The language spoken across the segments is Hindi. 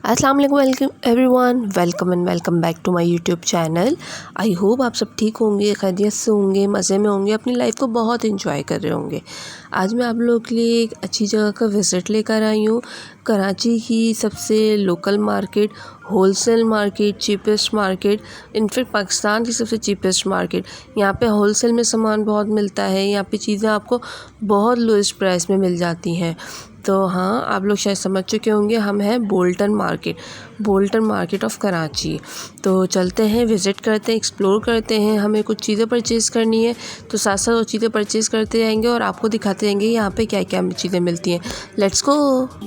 अस्सलाम वालेकुम welcome everyone, welcome and welcome back to my YouTube channel. I hope आप सब ठीक होंगे, खैरियत से होंगे, मज़े में होंगे, अपनी लाइफ को बहुत इंजॉय कर रहे होंगे। आज मैं आप लोगों के लिए एक अच्छी जगह का विज़िट लेकर आई हूँ। कराची की सबसे local market, wholesale market, cheapest market, in fact Pakistan की सबसे चीपेस्ट मार्केट। यहाँ पे होलसेल में सामान बहुत मिलता है, यहाँ पे चीज़ें आपको बहुत लोएस्ट प्राइस में मिल जाती हैं। तो हाँ, आप लोग शायद समझ चुके होंगे, हम हैं बोल्टन मार्केट ऑफ कराची। तो चलते हैं, विज़िट करते हैं, एक्सप्लोर करते हैं। हमें कुछ चीज़ें परचेज़ करनी है, तो साथ साथ वो चीज़ें परचेज़ करते जाएंगे और आपको दिखाते जाएंगे यहाँ पे क्या क्या चीज़ें मिलती हैं। Let's go.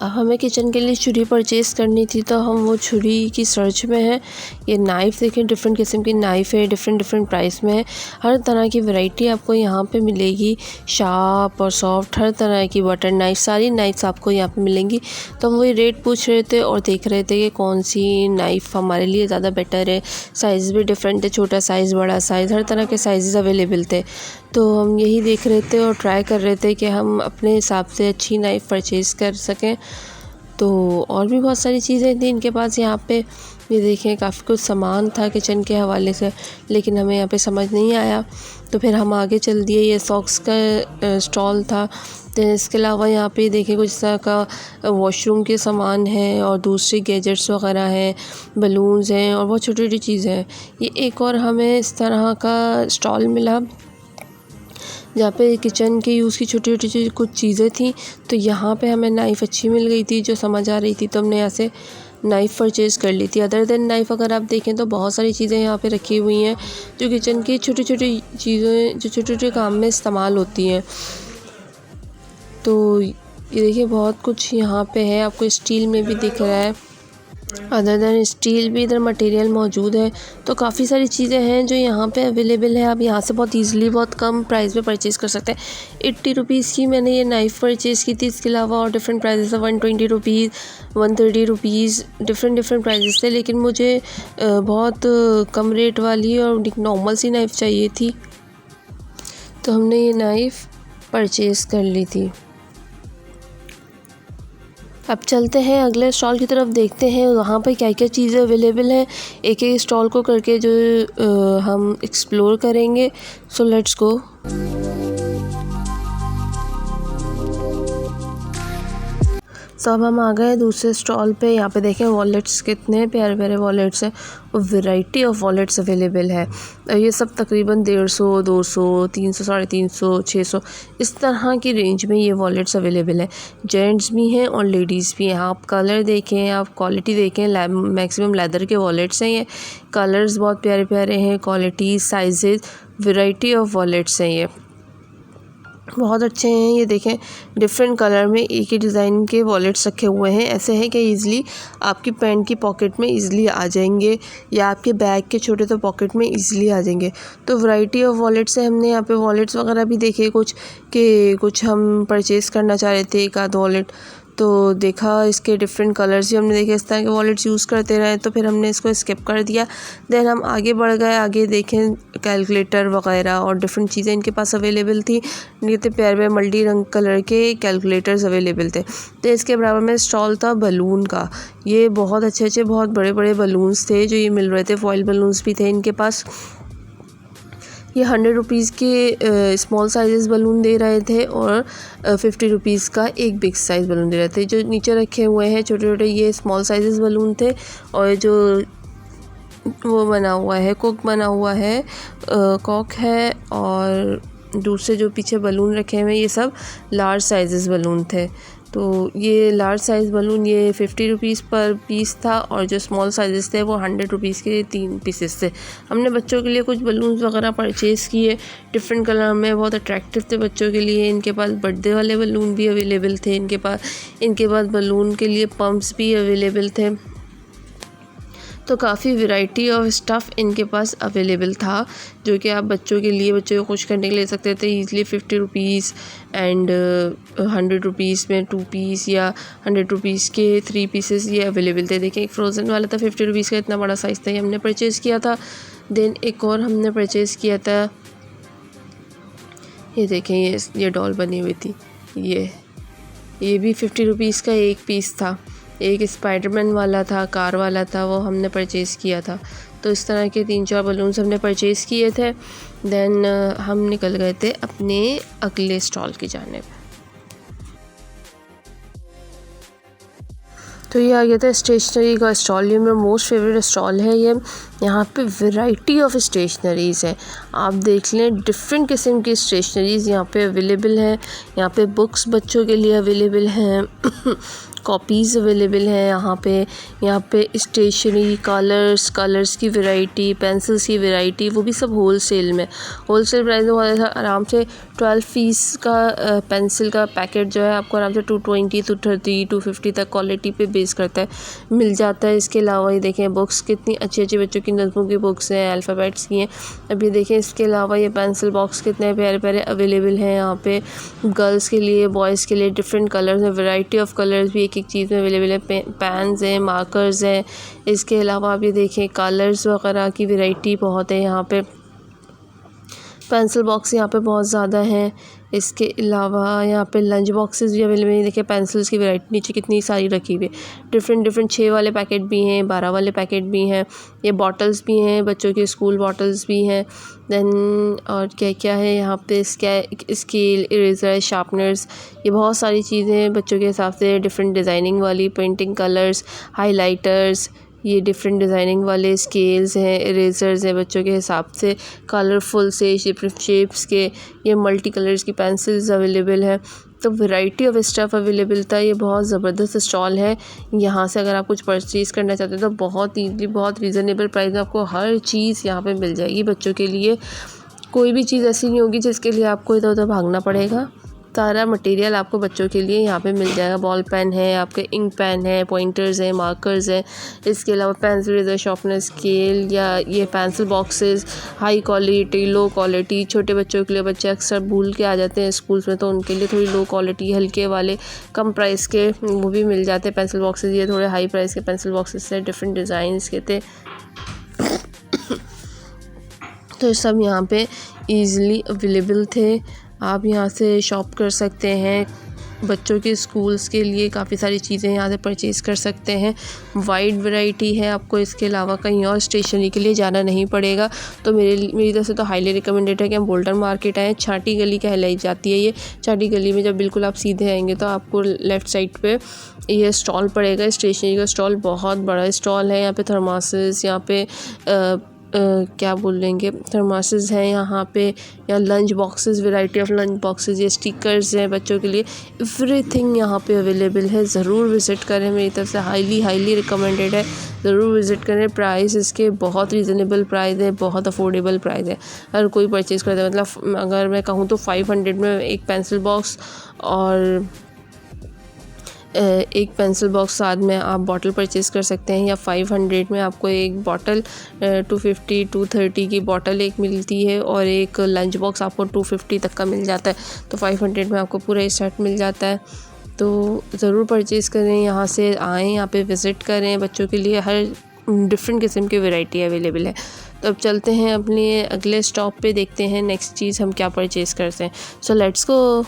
अब हमें किचन के लिए छुरी परचेज़ करनी थी, तो हम वो छुरी की सर्च में हैं। ये नाइफ़ देखें, डिफरेंट किस्म की नाइफ़ है, डिफरेंट प्राइस में है। हर तरह की वैरायटी आपको यहाँ पे मिलेगी, शार्प और सॉफ्ट, हर तरह की बटर नाइफ़, सारी नाइफ़्स आपको यहाँ पे मिलेंगी। तो हम वही रेट पूछ रहे थे और देख रहे थे कि कौन सी नाइफ़ हमारे लिए ज़्यादा बेटर है। साइज़ भी डिफरेंट है, छोटा साइज़, बड़ा साइज़, हर तरह के साइज़ अवेलेबल थे। तो हम यही देख रहे थे और ट्राई कर रहे थे कि हम अपने हिसाब से अच्छी नाइफ़ परचेज़ कर सकें। तो और भी बहुत सारी चीज़ें थी इनके पास यहाँ पे। ये देखें, काफ़ी कुछ सामान था किचन के हवाले से, लेकिन हमें यहाँ पे समझ नहीं आया, तो फिर हम आगे चल दिए। ये सॉक्स का स्टॉल था। तो इसके अलावा यहाँ पे देखें, कुछ इस तरह का वॉशरूम के सामान है और दूसरे गैजेट्स वगैरह हैं, बलून्स हैं और बहुत छोटी छोटी चीज़ें हैं। ये एक और हमें इस तरह का स्टॉल मिला जहाँ पे किचन के यूज़ की छोटी छोटी कुछ चीज़ें थी। तो यहाँ पे हमें नाइफ़ अच्छी मिल गई थी जो समझ आ रही थी, तो हमने यहाँ से नाइफ़ परचेज़ कर ली थी। अदर देन नाइफ़ अगर आप देखें तो बहुत सारी चीज़ें यहाँ पे रखी हुई हैं जो किचन की छोटी छोटी चीज़ें, जो छोटे छोटे काम में इस्तेमाल होती हैं। तो ये देखिए, बहुत कुछ यहाँ पे है, आपको स्टील में भी दिख रहा है। अदर देन स्टील भी इधर मटेरियल मौजूद है। तो काफ़ी सारी चीज़ें हैं जो यहाँ पे अवेलेबल है। आप यहाँ से बहुत ईज़िली, बहुत कम प्राइस में परचेज़ कर सकते हैं। 80 रुपीज़ की मैंने ये नाइफ़ परचेज़ की थी। इसके अलावा और डिफरेंट प्राइसेस है, 120 रुपीज़, 130 रुपीज़, डिफरेंट प्राइसेस थे। लेकिन मुझे बहुत कम रेट वाली और एक नॉर्मल सी नाइफ़ चाहिए थी, तो हमने ये नाइफ़ परचेज़ कर ली थी। अब चलते हैं अगले स्टॉल की तरफ, देखते हैं वहाँ पर क्या क्या चीज़ें अवेलेबल हैं। एक एक स्टॉल को करके जो हम एक्सप्लोर करेंगे। So let's go. तो अब हम आ गए दूसरे स्टॉल पे। यहाँ पे देखें, वॉलेट्स, कितने प्यारे प्यारे वॉलेट्स हैं और वैरायटी ऑफ वॉलेट्स अवेलेबल है। ये सब तकरीबन 150, 200, 300, 350, 600 इस तरह की रेंज में ये वॉलेट्स अवेलेबल हैं। जेंट्स भी हैं और लेडीज़ भी हैं। आप कलर देखें, आप क्वालिटी देखें, मैक्सिमम लेदर के वॉलेट्स हैं ये। कलर्स बहुत प्यारे प्यारे हैं, quality, sizes, variety of wallets हैं, ये बहुत अच्छे हैं। ये देखें, डिफरेंट कलर में एक ही डिज़ाइन के वॉलेट्स रखे हुए हैं। ऐसे हैं कि ईज़िली आपकी पैंट की पॉकेट में ईज़िली आ जाएंगे या आपके बैग के छोटे तो पॉकेट में ईज़िली आ जाएंगे। तो वैरायटी ऑफ वॉलेट्स है। हमने यहाँ पे वॉलेट्स वगैरह भी देखे कुछ हम परचेज़ करना चाह रहे थे, एक आध वॉलेट। तो देखा, इसके डिफरेंट कलर्स भी हमने देखे। इस तरह के वॉलेट्स यूज़ करते रहे, तो फिर हमने इसको स्किप कर दिया। देन हम आगे बढ़ गए। आगे देखें, कैलकुलेटर वगैरह और डिफरेंट चीज़ें इनके पास अवेलेबल थी। इतने प्यारे प्यारे मल्टी रंग कलर के कैलकुलेटर्स अवेलेबल थे। तो इसके बराबर में स्टॉल था बलून का। ये बहुत अच्छे बहुत बड़े बड़े बलून्स थे जो ये मिल रहे थे। फॉइल बलून्स भी थे इनके पास। ये 100 रुपीज़ के स्मॉल साइज़ बलून दे रहे थे और 50 रुपीज़ का एक बिग साइज़ बलून दे रहे थे। जो नीचे रखे हुए हैं छोटे छोटे, ये स्मॉल साइज़ बलून थे। और जो वो बना हुआ है, कॉक बना हुआ है, कॉक है, और दूसरे जो पीछे बलून रखे हुए हैं ये सब लार्ज साइज़ बलून थे। तो ये लार्ज साइज़ बलून ये 50 रुपीज़ पर पीस था और जो स्मॉल साइज़ थे वो 100 रुपीज़ के 3 पीसेस थे। हमने बच्चों के लिए कुछ बलून्स वगैरह परचेज़ किए, डिफरेंट कलर में, बहुत अट्रैक्टिव थे बच्चों के लिए। इनके पास बर्थडे वाले बलून भी अवेलेबल थे इनके पास बलून के लिए पम्प्स भी अवेलेबल थे। तो काफ़ी वैरायटी ऑफ स्टफ़ इनके पास अवेलेबल था जो कि आप बच्चों को खुश करने के लिए ले सकते थे ईज़िली। 50 रुपीज़ एंड 100 रुपीज़ में 2 पीस या 100 रुपीज़ के 3 पीसेस ये अवेलेबल थे। देखिए, एक फ़्रोज़न वाला था 50 रुपीज़ का, इतना बड़ा साइज़ था, ये हमने परचेज़ किया था। देन एक और हमने परचेज़ किया था ये देखें, ये डॉल बनी हुई थी। ये भी 50 रुपीज़ का एक पीस था। एक स्पाइडरमैन वाला था, कार वाला था, वो हमने परचेज़ किया था। तो इस तरह के 3-4 बलून्स हमने परचेज़ किए थे। देन हम निकल गए थे अपने अगले स्टॉल की जानिब। तो ये आ गया था स्टेशनरी का स्टॉल। ये मेरा मोस्ट फेवरेट स्टॉल है ये। यहाँ पे वैरायटी ऑफ स्टेशनरीज़ है, आप देख लें। डिफरेंट किस्म की स्टेशनरीज़ यहाँ पे अवेलेबल हैं। यहाँ पे बुक्स बच्चों के लिए अवेलेबल हैं कॉपीज़ अवेलेबल हैं यहाँ पे स्टेशनरी, कलर्स की वैरायटी, पेंसिल्स की वैरायटी, वो भी सब होलसेल में। होलसेल प्राइस में आराम से 12 पीस का पेंसिल का पैकेट जो है आपको आराम से 220, 230, 250 तक क्वालिटी पे बेस करता है मिल जाता है। इसके अलावा ये देखें बुक्स कितनी अच्छी अच्छी बच्चों की नज़मों की बुक्स हैं, अल्फ़ाबेट्स की हैं। अब ये देखें इसके अलावा ये पेंसिल बॉक्स कितने प्यारे प्यारे अवेलेबल हैं यहाँ पे। गर्ल्स के लिए, बॉयज़ के लिए डिफरेंट कलर्स हैं, वैरायटी ऑफ कलर्स भी एक चीज़ में अवेलेबल है। पेन्स हैं, मार्कर्स हैं। इसके अलावा आप ये देखें कलर्स वगैरह की वैरायटी बहुत है यहाँ पे। पेंसिल बॉक्स यहाँ पे बहुत ज़्यादा हैं। इसके अलावा यहाँ पे लंच बॉक्सेस भी अवेलेबल हैं। देखिए पेंसिल्स की वैरायटी नीचे कितनी सारी रखी हुई है। डिफरेंट 6 वाले पैकेट भी हैं, 12 वाले पैकेट भी हैं। ये बॉटल्स भी हैं, बच्चों के स्कूल बॉटल्स भी हैं। देन और क्या क्या है यहाँ पे, स्केल, इरेज़र, शार्पनर्स, ये बहुत सारी चीज़ें हैं बच्चों के हिसाब से। डिफरेंट डिज़ाइनिंग वाली पेंटिंग कलर्स, हाइलाइटर्स, ये डिफरेंट डिज़ाइनिंग वाले स्केल्स हैं, इरेज़र्स हैं बच्चों के हिसाब से, कलरफुल से डिफरेंट शेप्स के। ये मल्टी कलर्स की पेंसिल्स अवेलेबल हैं। तो वैरायटी ऑफ स्टफ़ अवेलेबल था। ये बहुत ज़बरदस्त स्टॉल है। यहाँ से अगर आप कुछ परचेज़ करना चाहते हो तो बहुत ईज़िली, बहुत रीज़नेबल प्राइस में आपको हर चीज़ यहाँ पे मिल जाएगी बच्चों के लिए। कोई भी चीज़ ऐसी नहीं होगी जिसके लिए आपको इधर उधर भागना पड़ेगा। सारा मटेरियल आपको बच्चों के लिए यहाँ पे मिल जाएगा। बॉल पेन है, आपके इंक पेन है, पॉइंटर्स हैं, मार्कर्स हैं। इसके अलावा पेंसिल, इरेज़र, शार्पनर, स्केल, या ये pencil boxes, high quality, low quality. छोटे बच्चों के लिए, बच्चे अक्सर भूल के आ जाते हैं स्कूल्स में, तो उनके लिए थोड़ी लो क्वालिटी, हल्के वाले, कम प्राइस के वो भी मिल जाते हैं पेंसिल बॉक्सेस। ये थोड़े हाई प्राइस के पेंसिल बॉक्सेस हैं, डिफरेंट डिज़ाइंस के थे। तो सब यहाँ पे ईज़िली अवेलेबल थे। आप यहाँ से शॉप कर सकते हैं। बच्चों के स्कूल्स के लिए काफ़ी सारी चीज़ें यहाँ से परचेज़ कर सकते हैं। वाइड वैरायटी है, आपको इसके अलावा कहीं और स्टेशनरी के लिए जाना नहीं पड़ेगा। तो मेरी तरफ से तो हाईली रिकमेंडेड है कि हम बोल्टन मार्केट आएँ। छाटी गली कहलाई जाती है ये। छाटी गली में जब बिल्कुल आप सीधे आएंगे तो आपको लेफ़्ट साइड पे ये स्टॉल पड़ेगा। स्टेशनरी का स्टॉल बहुत बड़ा स्टॉल है। यहाँ पे थर्मासेस, यहाँ पे क्या बोल लेंगे, थर्मासेस हैं यहाँ पे, या lunch boxes, variety of lunch boxes, ये स्टिकर्स हैं बच्चों के लिए। एवरीथिंग यहाँ पे अवेलेबल है। ज़रूर विज़िट करें, मेरी तरफ से हाईली रिकमेंडेड है। ज़रूर विज़िट करें। प्राइस इसके बहुत रीज़नेबल प्राइस है, बहुत अफोर्डेबल प्राइस है। हर कोई परचेज़ करता है। मतलब अगर मैं कहूँ तो 500 में एक पेंसिल बॉक्स और एक पेंसिल बॉक्स साथ में आप बॉटल परचेज़ कर सकते हैं। या 500 में आपको एक बॉटल 250, 230 की बॉटल एक मिलती है, और एक लंच बॉक्स आपको 250 तक का मिल जाता है। तो 500 में आपको पूरा सेट मिल जाता है। तो ज़रूर परचेज़ करें, यहाँ से आएँ, यहाँ पे विज़िट करें। बच्चों के लिए हर डिफरेंट किस्म की वैरायटी अवेलेबल है। तो अब चलते हैं अपने अगले स्टॉप पे, देखते हैं नेक्स्ट चीज़ हम क्या परचेज़ करते हैं। So let's go.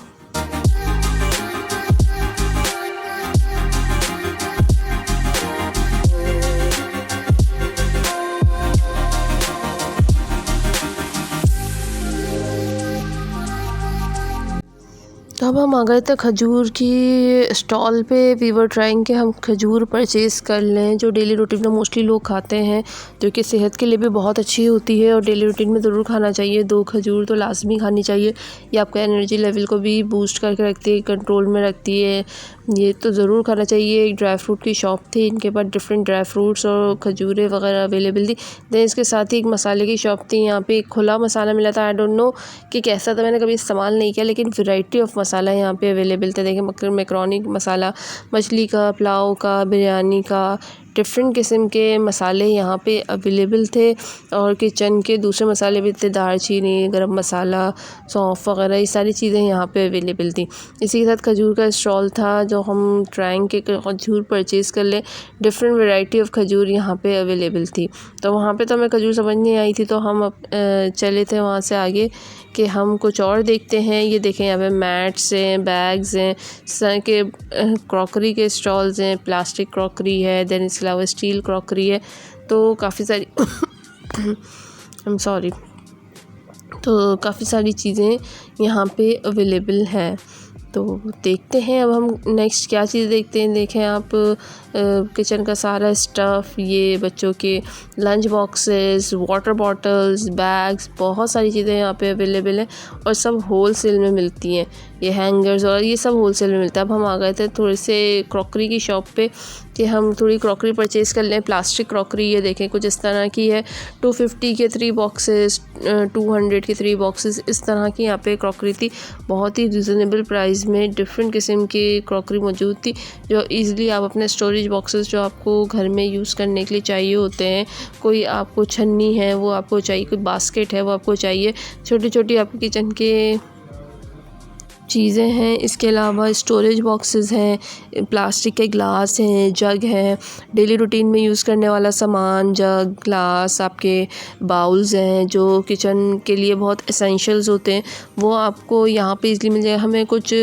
तो अब हम आ गए थे खजूर की स्टॉल पे। वी वर ट्राइंग कि हम खजूर परचेज़ कर लें, जो डेली रूटीन में मोस्टली लोग खाते हैं, जो कि सेहत के लिए भी बहुत अच्छी होती है और डेली रूटीन में ज़रूर खाना चाहिए। 2 खजूर तो लाजमी खानी चाहिए। ये आपका एनर्जी लेवल को भी बूस्ट करके रखती है, कंट्रोल में रखती है। ये तो ज़रूर खाना चाहिए। एक ड्राई फ्रूट की शॉप थी, इनके पास डिफरेंट ड्राई फ्रूट्स और खजूरें वगैरह अवेलेबल थी। देन इसके साथ ही एक मसाले की शॉप थी। यहाँ पे एक खुला मसाला मिला था। आई डोंट नो कि कैसा था, मैंने कभी इस्तेमाल नहीं किया, लेकिन वैरायटी ऑफ मसाला यहाँ पे अवेलेबल था। देखिए मैक्रोनी मसाला, मछली का, पुलाव का, बिरयानी का, डिफरेंट किस्म के मसाले यहाँ पे अवेलेबल थे। और किचन के दूसरे मसाले भी थे, दालचीनी, गरम मसाला, सौंफ वगैरह, ये सारी चीज़ें यहाँ पे अवेलेबल थी। इसी के साथ खजूर का स्टॉल था, जो हम ट्राइंग के खजूर परचेज़ कर लें। डिफरेंट वैरायटी ऑफ खजूर यहाँ पे अवेलेबल थी। तो वहाँ पे तो हमें खजूर समझ नहीं आई थी, तो हम चले थे वहाँ से आगे कि हम कुछ और देखते हैं। ये देखें यहाँ पे मैट्स हैं, बैग्स हैं, इस तरह के क्रॉकरी के स्टॉल्स हैं, प्लास्टिक क्रॉकरी है, देन इसके अलावा स्टील क्रॉकरी है। तो काफ़ी सारी आई एम सॉरी, तो काफ़ी सारी चीज़ें यहाँ पे अवेलेबल हैं। तो देखते हैं अब हम नेक्स्ट क्या चीज़ देखते हैं। देखें आप किचन का सारा स्टफ़, ये बच्चों के lunch boxes, water bottles, bags, बहुत सारी चीज़ें यहाँ पे अवेलेबल हैं और सब होल सेल में मिलती हैं। ये हैंगर्स और ये सब होल सेल में मिलता है। अब हम आ गए थे थोड़े से क्रॉकरी की शॉप पे कि हम थोड़ी क्रॉकरी परचेज़ कर लें। प्लास्टिक क्रॉकरी ये देखें कुछ इस तरह की है, 250 के 3 बॉक्सेस, 200 के 3 बॉक्सेस, इस तरह की यहाँ पे क्रॉकरी थी। बहुत ही रिजनेबल प्राइस में डिफरेंट किस्म की क्रॉकरी मौजूद थी, जो ईज़िली आप अपने स्टोरेज बॉक्सेस जो आपको घर में यूज़ करने के लिए चाहिए होते हैं, कोई आपको छन्नी है वो आपको चाहिए, कोई बास्केट है वो आपको चाहिए, छोटी छोटी आपके किचन के चीज़ें हैं। इसके अलावा स्टोरेज बॉक्सेस हैं, प्लास्टिक के ग्लास हैं, जग हैं, डेली रूटीन में यूज़ करने वाला सामान, जग, ग्लास, आपके बाउल्स हैं जो किचन के लिए बहुत एसेंशियल्स होते हैं, वो आपको यहाँ पे इजीली मिल जाएगा। हमें कुछ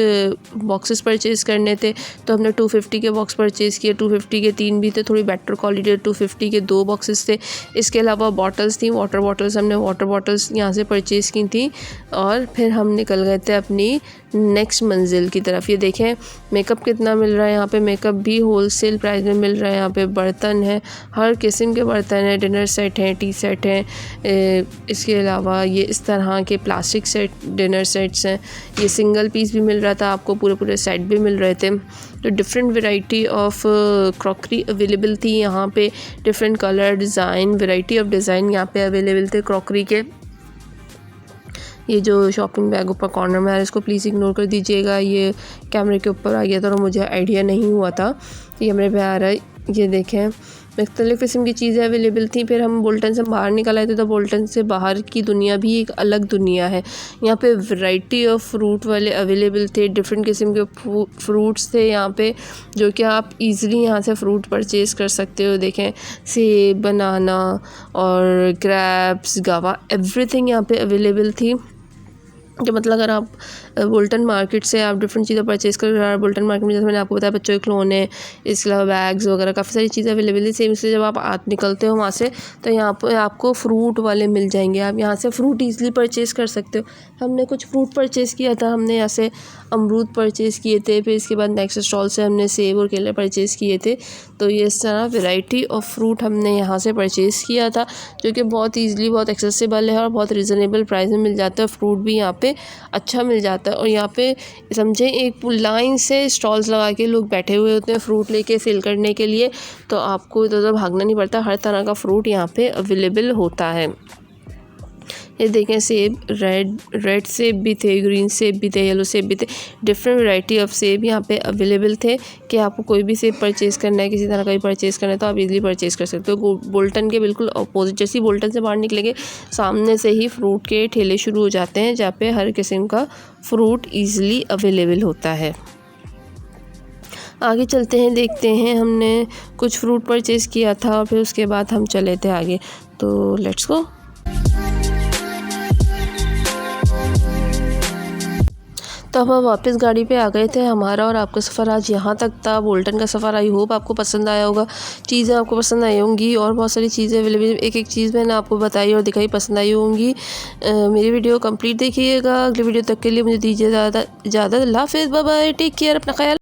बॉक्सेस परचेज़ करने थे तो हमने 250 के बॉक्स परचेज़ किए। 250 के 3 भी थे, थोड़ी बेटर क्वालिटी, 250 के 2 बॉक्सेस थे। इसके अलावा बॉटल्स थी, वाटर बॉटल्स, हमने वाटर बॉटल्स यहाँ से परचेज़ की थी और फिर हम निकल गए थे अपनी नेक्स्ट मंजिल की तरफ। ये देखें मेकअप कितना मिल रहा है यहाँ पे, मेकअप भी होलसेल प्राइस में मिल रहा है। यहाँ पे बर्तन है, हर किस्म के बर्तन हैं, डिनर सेट हैं, टी सेट हैं, इसके अलावा ये इस तरह के प्लास्टिक सेट डिनर सेट्स हैं। ये सिंगल पीस भी मिल रहा था आपको, पूरे सेट भी मिल रहे थे। तो different variety of crockery available थी यहाँ पे, different colour, design, variety of design यहाँ पे अवेलेबल थे क्रॉकरी के। ये जो शॉपिंग बैग ऊपर कॉर्नर में आ रहा है इसको प्लीज़ इग्नोर कर दीजिएगा, ये कैमरे के ऊपर आ गया था और मुझे आइडिया नहीं हुआ था। ये कैमरे पे आ रहा है। ये देखें मुख्तलिफ़ किस्म की चीज़ें अवेलेबल थी। फिर हम बोल्टन से बाहर निकल आए थे, तो बोल्टन से बाहर की दुनिया भी एक अलग दुनिया है। यहाँ पे वैरायटी ऑफ फ्रूट वाले अवेलेबल थे, डिफरेंट किस्म के फ्रूट्स थे यहाँ पे, जो कि आप इजीली यहाँ से फ्रूट परचेज़ कर सकते हो। देखें सेब, बनाना और ग्रेप्स, गावा, एवरीथिंग यहाँ पे अवेलेबल थी। कि मतलब अगर आप बोल्टन मार्केट से आप डिफरेंट चीज़ें परचेज़ कर रहे हैं, बोल्टन मार्केट में जैसे मैंने आपको बताया बच्चों के खिलौने, इसके अलावा बैग्स वगैरह काफ़ी सारी चीज़ें अवेलेबल है। सेम से जब आप निकलते हो वहाँ से तो यहाँ पर आपको फ्रूट वाले मिल जाएंगे, आप यहाँ से फ्रूट ईज़िली परचेज़ कर सकते हो। हमने कुछ फ्रूट परचेज़ किया था, हमने यहाँ से अमरूद परचेज़ किए थे, फिर इसके बाद नेक्स्ट स्टॉल से हमने सेब और केले परचेज़ किए थे। तो ये इस तरह वैरायटी ऑफ फ्रूट हमने यहाँ से परचेज़ किया था, जो कि बहुत ईज़िली, बहुत एक्सेसिबल है और बहुत रिजनेबल प्राइस में मिल जाता है। फ्रूट भी यहाँ पे अच्छा मिल जाता है और यहाँ पे समझें एक लाइन से स्टॉल्स लगा के लोग बैठे हुए होते हैं फ्रूट लेके सेल करने के लिए, तो आपको इधर भागना नहीं पड़ता, हर तरह का फ्रूट यहाँ पे अवेलेबल होता है। ये देखें सेब, रेड सेब भी थे, ग्रीन सेब भी थे, येलो सेब भी थे, डिफरेंट वैरायटी ऑफ सेब यहाँ पे अवेलेबल थे कि आपको कोई भी सेब परचेज़ करना है, किसी तरह का भी परचेज़ करना है तो आप इजीली परचेज़ कर सकते हो। बोल्टन के बिल्कुल अपोजिट, जैसे बोल्टन से बाहर निकलेंगे सामने से ही फ्रूट के ठेले शुरू हो जाते हैं, जहाँ पे हर किस्म का फ्रूट ईज़िली अवेलेबल होता है। आगे चलते हैं, देखते हैं हमने कुछ फ्रूट परचेज़ किया था और फिर उसके बाद हम चले थे आगे, तो लेट्स गो। तो अब हम वापस गाड़ी पे आ गए थे। हमारा और आपका सफ़र आज यहाँ तक था, बोल्टन का सफ़र। आई होप आपको पसंद आया होगा, चीज़ें आपको पसंद आई होंगी और बहुत सारी चीज़ें अवेलेबल, एक एक चीज़ मैंने आपको बताई और दिखाई, पसंद आई होंगी। मेरी वीडियो कंप्लीट देखिएगा। अगली वीडियो तक के लिए मुझे दीजिए ज़्यादा अल्लाह हाफ़िज़, बाय बाय, टेक केयर, अपना ख्याल।